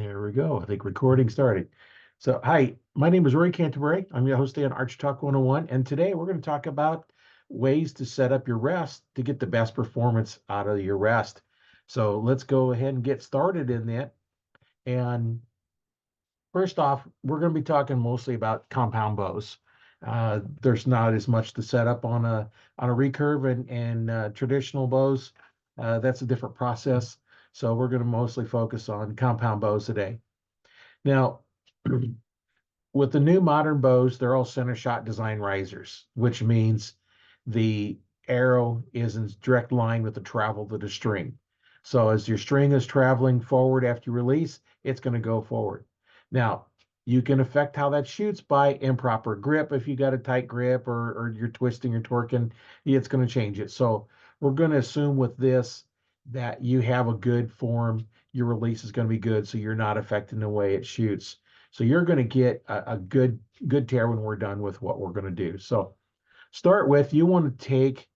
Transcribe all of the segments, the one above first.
There we go. I think recording started. So, hi, my name is Roy Canterbury. I'm your host on Archery Talk 101. And today we're going to talk about ways to set up your rest to get the best performance out of your rest. So, let's go ahead and get started in that. And first off, we're going to be talking mostly about compound bows. There's not as much to set up on a recurve and traditional bows. That's a different process. So, we're going to mostly focus on compound bows today. Now, with the new modern bows, they're all center shot design risers, which means the arrow is in direct line with the travel of the string. So as your string is traveling forward after you release, it's going to go forward. Now, you can affect how that shoots by improper grip. If you got a tight grip or you're twisting or torquing, it's going to change it. So we're going to assume with this that you have a good form. Your release is going to be good, so you're not affecting the way it shoots. So you're going to get a good tear when we're done with what we're going to do. So start with, you want to take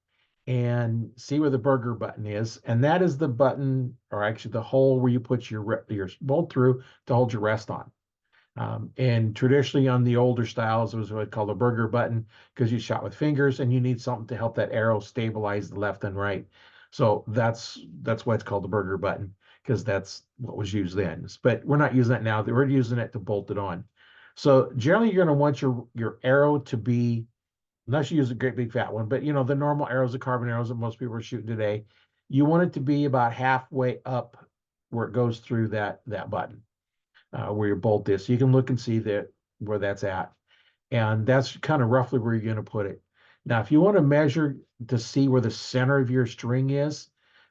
and see where the burger button is, and that is the button, or actually the hole where you put your bolt through to hold your rest on. And traditionally on the older styles, it was what called a burger button because you shot with fingers and you need something to help that arrow stabilize the left and right. So that's why it's called the burger button, because that's what was used then. But we're not using that now. We're using it to bolt it on. So generally, you're going to want your arrow to be, unless you use a great big fat one, but the normal arrows, the carbon arrows that most people are shooting today, you want it to be about halfway up where it goes through that button, where your bolt is. So you can look and see that where that's at. And that's kind of roughly where you're going to put it. Now, if you want to measure to see where the center of your string is,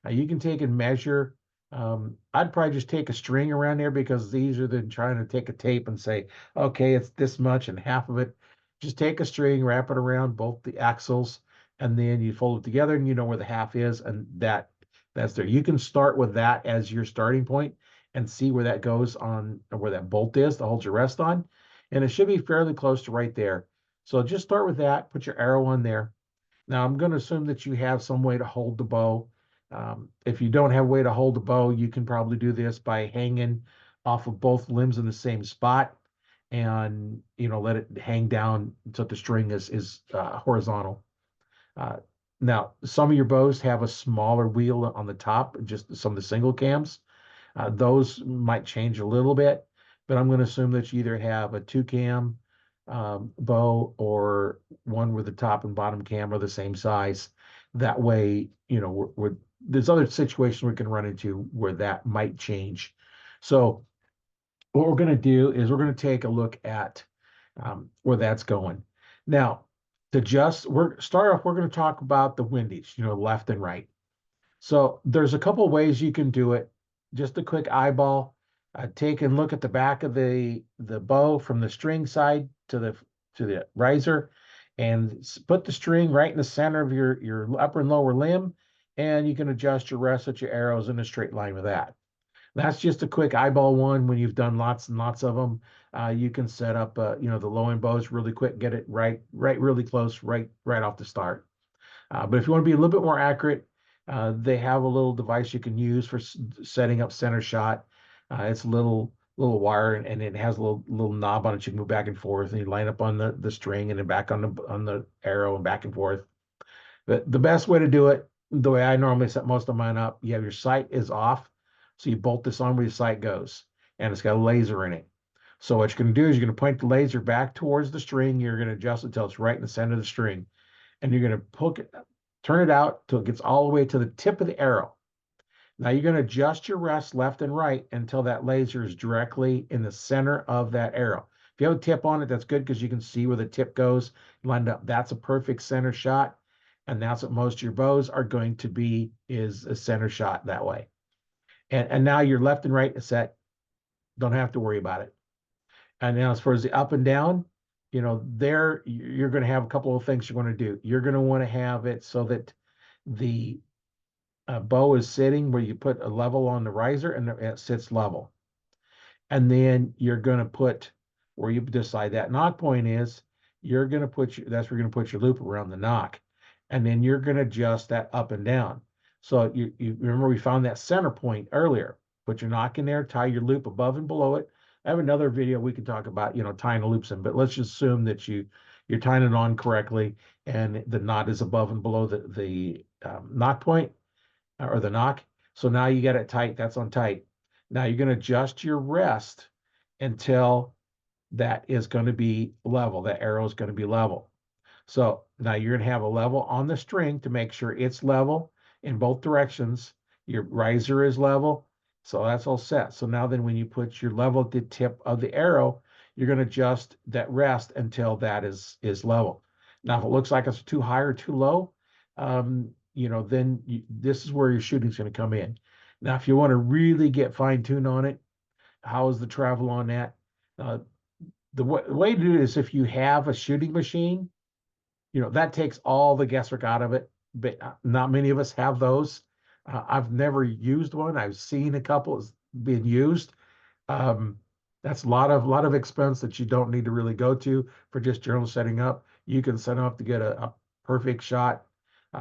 you can take and measure. I'd probably just take a string around there, because it's easier than trying to take a tape and say, okay, it's this much and half of it. Just take a string, wrap it around both the axles, and then you fold it together and you know where the half is, and that's there. You can start with that as your starting point and see where that goes on, where that bolt is to hold your rest on. And it should be fairly close to right there. So just start with that, put your arrow on there. Now I'm going to assume that you have some way to hold the bow. If you don't have a way to hold the bow, you can probably do this by hanging off of both limbs in the same spot, and let it hang down so the string is horizontal. Uh, Now, some of your bows have a smaller wheel on the top, just some of the single cams. Those might change a little bit, but I'm going to assume that you either have a two cam bow or one where the top and bottom cam are the same size. That way, there's other situations we can run into where that might change. So what we're going to do is we're going to take a look at where that's going. Now, we're start off, we're going to talk about the windage, left and right. So there's a couple ways you can do it. Just a quick eyeball. Take and look at the back of the bow from the string side to the riser, and put the string right in the center of your upper and lower limb, and you can adjust your rest with your arrows in a straight line with that. That's just a quick eyeball one. When you've done lots and lots of them, you can set up, the low end bows really quick, get it right, really close, right off the start. But if you want to be a little bit more accurate, they have a little device you can use for setting up center shot. It's a little wire, and it has a little knob on it. You can move back and forth, and you line up on the string and then back on the arrow and back and forth. But the best way to do it, the way I normally set most of mine up, you have your sight is off, so you bolt this on where your sight goes, and it's got a laser in it. So what you're going to do is you're going to point the laser back towards the string. You're going to adjust it until it's right in the center of the string, and you're going to turn it out till it gets all the way to the tip of the arrow. Now you're going to adjust your rest left and right until that laser is directly in the center of that arrow. If you have a tip on it, that's good, because you can see where the tip goes lined up. That's a perfect center shot, and that's what most of your bows are going to be, is a center shot that way. And now your left and right is set. Don't have to worry about it. And now as far as the up and down, there you're going to have a couple of things you're going to do. You're going to want to have it so that the bow is sitting where you put a level on the riser, and it sits level. And then you're going to put where you decide that nock point is. You're going to that's where you're going to put your loop around the nock, and then you're going to adjust that up and down. So you remember we found that center point earlier. put your nock in there, tie your loop above and below it. I have another video we can talk about, tying the loops in, but let's just assume that you're tying it on correctly and the knot is above and below the nock point or the nock. So now you got it tight. That's on tight. Now you're going to adjust your rest until that is going to be level. That arrow is going to be level. So now you're going to have a level on the string to make sure it's level in both directions. Your riser is level. So that's all set. So now then when you put your level at the tip of the arrow, you're going to adjust that rest until that is level. Now, if it looks like it's too high or too low, then this is where your shooting is going to come in. Now, if you want to really get fine tuned on it, how is the travel on that? The way to do it is if you have a shooting machine, that takes all the guesswork out of it, but not many of us have those. I've never used one. I've seen a couple being used. Um, that's a lot of expense that you don't need to really go to for just general setting up. You can set up to get a perfect shot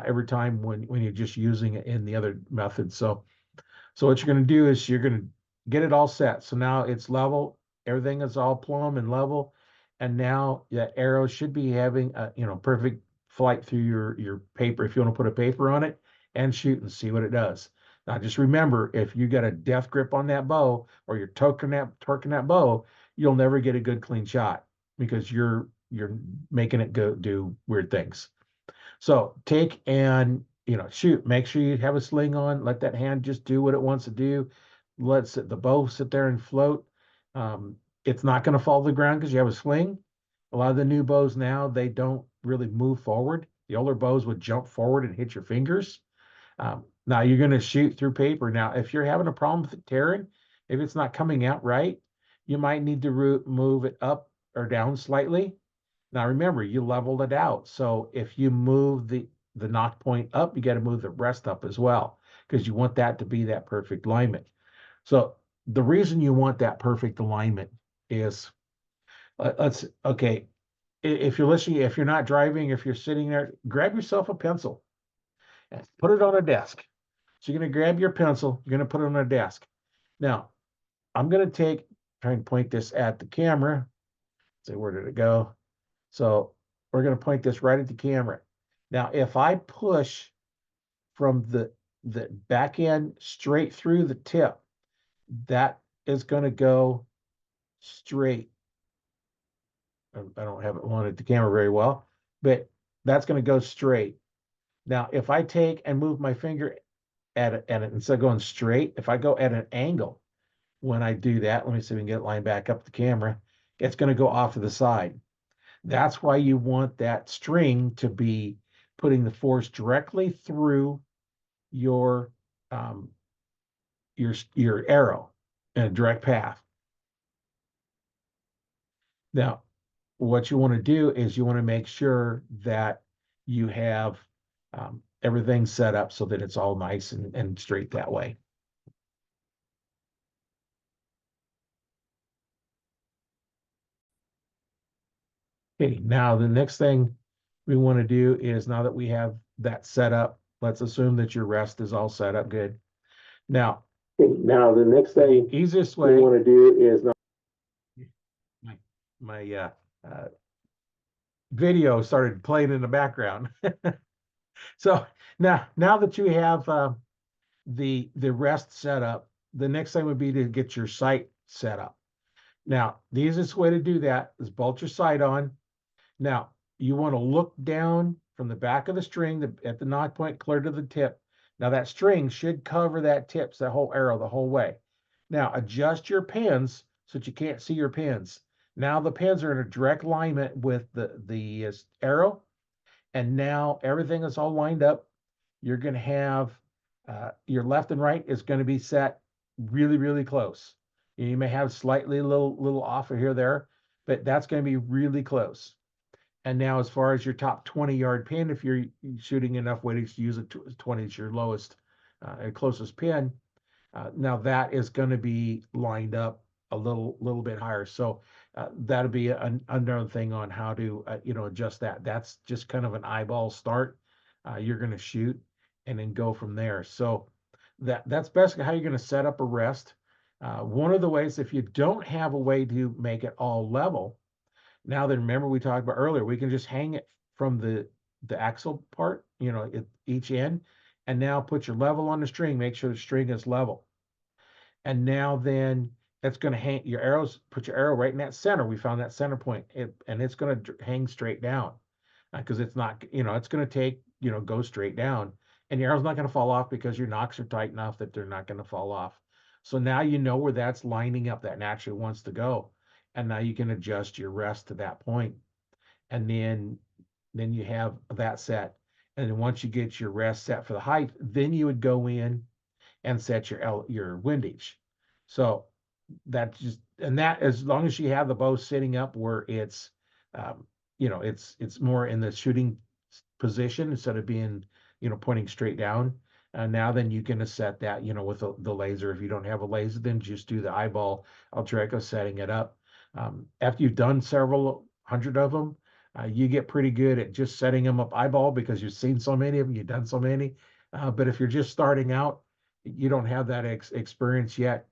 every time when you're just using it in the other method. So what you're going to do is you're going to get it all set. So now it's level. Everything is all plumb and level. And now that arrow should be having a perfect flight through your paper if you want to put a paper on it and shoot and see what it does. Now just remember, if you got a death grip on that bow or you're torquing that bow, you'll never get a good clean shot because you're making it go do weird things. So take and shoot. Make sure you have a sling on. Let that hand just do what it wants to do. Let the bow sit there and float. It's not going to fall to the ground because you have a sling. A lot of the new bows now, they don't really move forward. The older bows would jump forward and hit your fingers. Now you're going to shoot through paper. Now, if you're having a problem with it tearing, if it's not coming out right, you might need to move it up or down slightly. Now remember, you leveled it out. So if you move the nock point up, you got to move the rest up as well because you want that to be that perfect alignment. So the reason you want that perfect alignment is okay. If you're listening, if you're not driving, if you're sitting there, grab yourself a pencil and put it on a desk. So you're going to grab your pencil, you're going to put it on a desk. Now, I'm going to try and point this at the camera. Say, where did it go? So we're going to point this right at the camera. Now, if I push from the back end straight through the tip, that is going to go straight. I don't have it on at the camera very well, but that's going to go straight. Now, if I take and move my finger at it instead of going straight, if I go at an angle when I do that, let me see if we can get it lined back up the camera, it's going to go off to the side. That's why you want that string to be putting the force directly through your arrow in a direct path. Now, what you want to do is you want to make sure that you have everything set up so that it's all nice and straight that way. Okay, now the next thing we want to do is now that we have that set up, let's assume that your rest is all set up good. Now the next thing easiest way we want to do is not my video started playing in the background. So now that you have the rest set up, the next thing would be to get your sight set up. Now, the easiest way to do that is bolt your sight on. Now, you want to look down from the back of the string at the nock point clear to the tip. Now, that string should cover that tips, that whole arrow the whole way. Now, adjust your pins so that you can't see your pins. Now, the pins are in a direct alignment with the arrow. And now everything is all lined up. You're going to have your left and right is going to be set really, really close. You may have slightly a little off of here there, but that's going to be really close. And now as far as your top 20-yard pin, if you're shooting enough weightage to use a 20 as your lowest closest pin, now that is going to be lined up a little bit higher. So that'll be another thing on how to adjust that. That's just kind of an eyeball start. You're going to shoot and then go from there. So that's basically how you're going to set up a rest. One of the ways, if you don't have a way to make it all level, now then remember we talked about earlier, we can just hang it from the axle part, each end, and now put your level on the string, make sure the string is level. And now then it's going to hang your arrows, put your arrow right in that center. We found that center point, and it's going to hang straight down because it's not, it's going to take, go straight down. And your arrow's not going to fall off because your nocks are tight enough that they're not going to fall off. So now you know where that's lining up, that naturally wants to go. And now you can adjust your rest to that point. And then you have that set. And then once you get your rest set for the height, then you would go in and set your windage. So that just, and that, as long as you have the bow sitting up where it's it's more in the shooting position instead of being pointing straight down. Now then you can set that with the laser. If you don't have a laser, then just do the eyeball Ultra setting it up. After you've done several hundred of them, you get pretty good at just setting them up eyeball because you've seen so many of them, you've done so many. But if you're just starting out, you don't have that experience yet,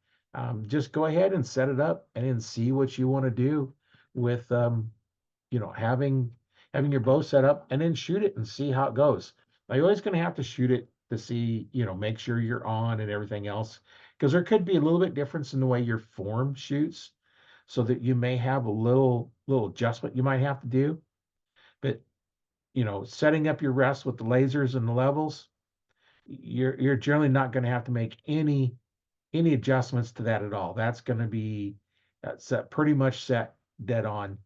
just go ahead and set it up and then see what you want to do with having your bow set up and then shoot it and see how it goes. Now you're always going to have to shoot it to see, make sure you're on and everything else, because there could be a little bit difference in the way your form shoots, so that you may have a little adjustment you might have to do. But setting up your rest with the lasers and the levels, you're generally not going to have to make any adjustments to that at all. That's going to be set pretty much set dead on.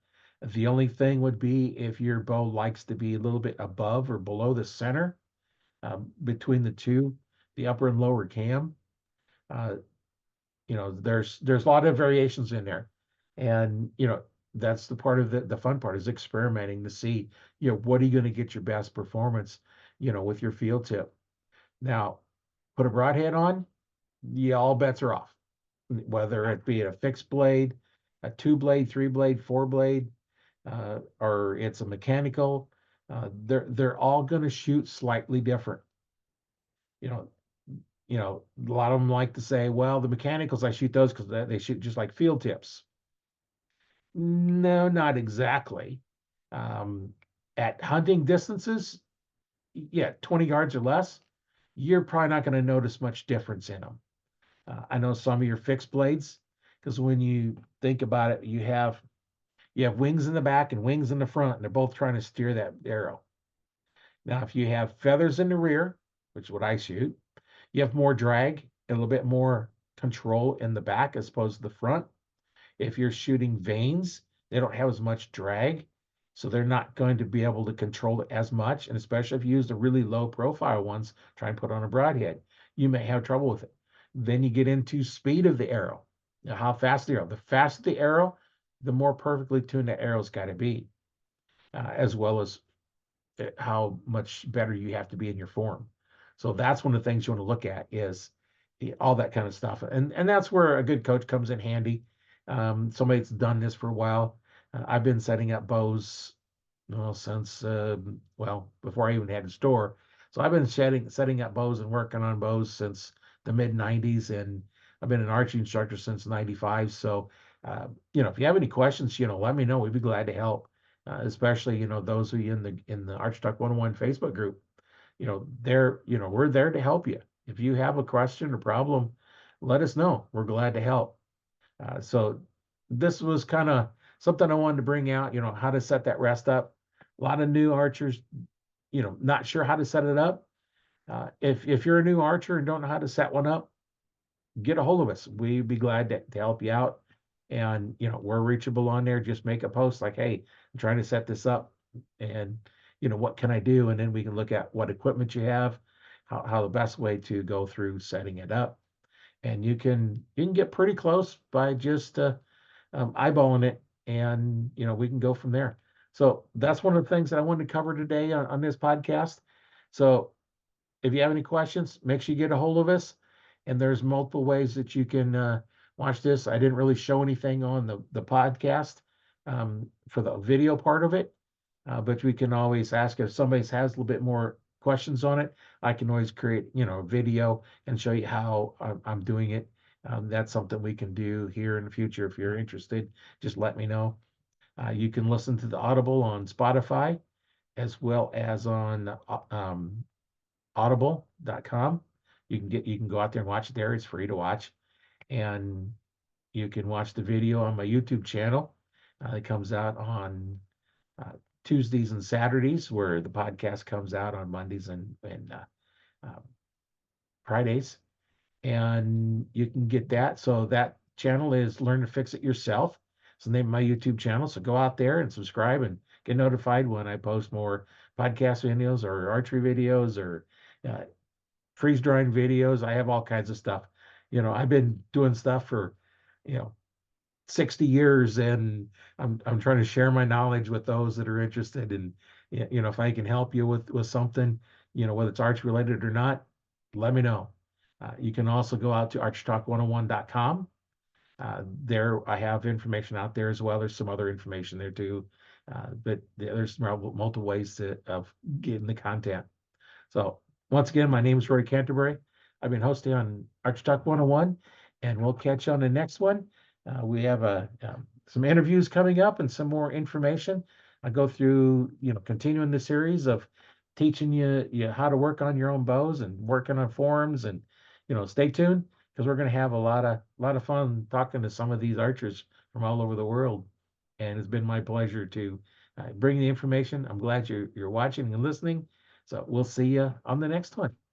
The only thing would be if your bow likes to be a little bit above or below the center, between the two, the upper and lower cam. Uh, there's a lot of variations in there, and that's the part of the fun part is experimenting to see what are you going to get your best performance with your field tip. Now, put a broadhead on, all bets are off. Whether it be a fixed blade, a 2-blade, 3-blade, 4-blade, or it's a mechanical, they're all going to shoot slightly different. You know, a lot of them like to say, well, the mechanicals, I shoot those because they shoot just like field tips. No, not exactly. At hunting distances, 20 yards or less, you're probably not going to notice much difference in them. I know some of your fixed blades, because when you think about it, you have wings in the back and wings in the front, and they're both trying to steer that arrow. Now, if you have feathers in the rear, which is what I shoot, you have more drag, a little bit more control in the back as opposed to the front. If you're shooting vanes, they don't have as much drag, so they're not going to be able to control it as much. And especially if you use the really low profile ones, try and put on a broadhead, you may have trouble with it. Then you get into speed of the arrow. Now, how fast the arrow? The faster the arrow, the more perfectly tuned the arrow's got to be, as well as how much better you have to be in your form. So that's one of the things you want to look at is all that kind of stuff. And that's where a good coach comes in handy. Somebody that's done this for a while. I've been setting up bows since before I even had a store. So I've been setting up bows and working on bows since the mid 90s, and I've been an archery instructor since 95. So if you have any questions, let me know. We'd be glad to help. Especially those of you in the Archery Talk 101 Facebook group. We're there to help you. If you have a question or problem, let us know. We're glad to help. So this was kind of something I wanted to bring out, how to set that rest up. A lot of new archers, not sure how to set it up. If you're a new archer and don't know how to set one up, get a hold of us. We'd be glad to help you out. And, we're reachable on there. Just make a post like, hey, I'm trying to set this up, and, what can I do? And then we can look at what equipment you have, how the best way to go through setting it up. And you can get pretty close by just eyeballing it, and we can go from there. So that's one of the things that I wanted to cover today on this podcast. So if you have any questions, make sure you get a hold of us. And there's multiple ways that you can watch this. I didn't really show anything on the podcast for the video part of it, but we can always ask if somebody has a little bit more questions on it. I can always create, a video and show you how I'm doing it. That's something we can do here in the future. If you're interested, just let me know. You can listen to the Audible on Spotify as well as on audible.com. You can go out there and watch it there. It's free to watch. And you can watch the video on my YouTube channel. It comes out on uh, Tuesdays and Saturdays, where the podcast comes out on Mondays and uh, Fridays. And you can get that. So that channel is Learn to Fix It Yourself. It's the name of my YouTube channel. So go out there and subscribe and get notified when I post more podcast videos or archery videos or uh, freeze drying videos. I have all kinds of stuff. I've been doing stuff for, you know, 60 years, and I'm trying to share my knowledge with those that are interested. And if I can help you with something, whether it's arch related or not, let me know. You can also go out to archtalk101.com. There I have information out there as well. There's some other information there too, but there's multiple ways of getting the content. So once again, my name is Roy Canterbury. I've been hosting on Archery Talk 101, and we'll catch you on the next one. We have some interviews coming up and some more information. I go through, continuing the series of teaching you how to work on your own bows and working on forms, and stay tuned because we're going to have a lot of fun talking to some of these archers from all over the world. And it's been my pleasure to bring the information. I'm glad you're watching and listening. So we'll see you on the next one.